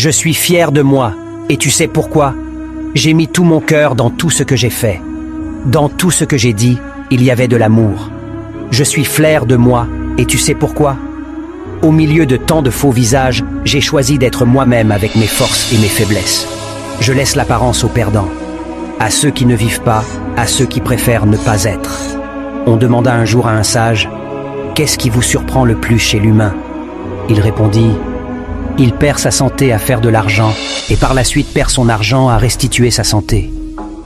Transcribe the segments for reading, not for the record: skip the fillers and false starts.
Je suis fier de moi, et tu sais pourquoi? J'ai mis tout mon cœur dans tout ce que j'ai fait. Dans tout ce que j'ai dit, il y avait de l'amour. Je suis fier de moi, et tu sais pourquoi? Au milieu de tant de faux visages, j'ai choisi d'être moi-même avec mes forces et mes faiblesses. Je laisse l'apparence aux perdants, à ceux qui ne vivent pas, à ceux qui préfèrent ne pas être. On demanda un jour à un sage, « Qu'est-ce qui vous surprend le plus chez l'humain ?» Il répondit, « Il perd sa santé à faire de l'argent, et par la suite perd son argent à restituer sa santé.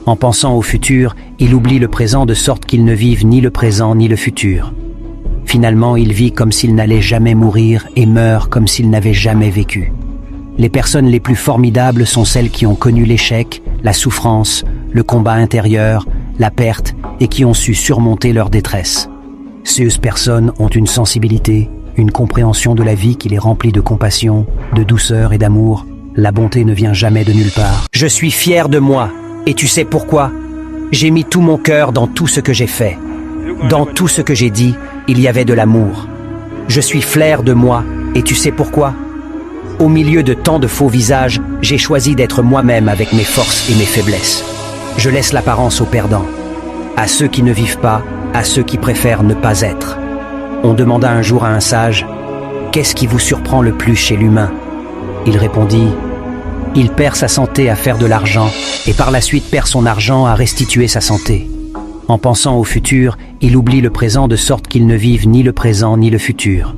En pensant au futur, il oublie le présent de sorte qu'il ne vive ni le présent ni le futur. Finalement, il vit comme s'il n'allait jamais mourir et meurt comme s'il n'avait jamais vécu. Les personnes les plus formidables sont celles qui ont connu l'échec, la souffrance, le combat intérieur, la perte et qui ont su surmonter leur détresse. Ces personnes ont une sensibilité, une compréhension de la vie qui les remplit de compassion, de douceur et d'amour. La bonté ne vient jamais de nulle part. Je suis fier de moi, et tu sais pourquoi? J'ai mis tout mon cœur dans tout ce que j'ai fait. Dans tout ce que j'ai dit, il y avait de l'amour. Je suis fier de moi, et tu sais pourquoi? Au milieu de tant de faux visages, j'ai choisi d'être moi-même avec mes forces et mes faiblesses. Je laisse l'apparence aux perdants, à ceux qui ne vivent pas, à ceux qui préfèrent ne pas être. On demanda un jour à un sage, « Qu'est-ce qui vous surprend le plus chez l'humain ?» Il répondit, « Il perd sa santé à faire de l'argent, et par la suite perd son argent à restituer sa santé. En pensant au futur, il oublie le présent de sorte qu'il ne vive ni le présent ni le futur.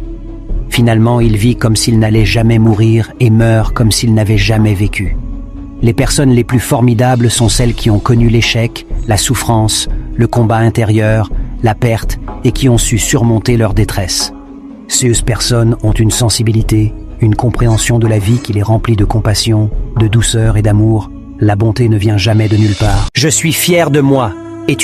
Finalement, il vit comme s'il n'allait jamais mourir et meurt comme s'il n'avait jamais vécu. Les personnes les plus formidables sont celles qui ont connu l'échec, la souffrance, le combat intérieur, la perte et qui ont su surmonter leur détresse. Ces personnes ont une sensibilité, une compréhension de la vie qui les remplit de compassion, de douceur et d'amour. La bonté ne vient jamais de nulle part. Je suis fier de moi,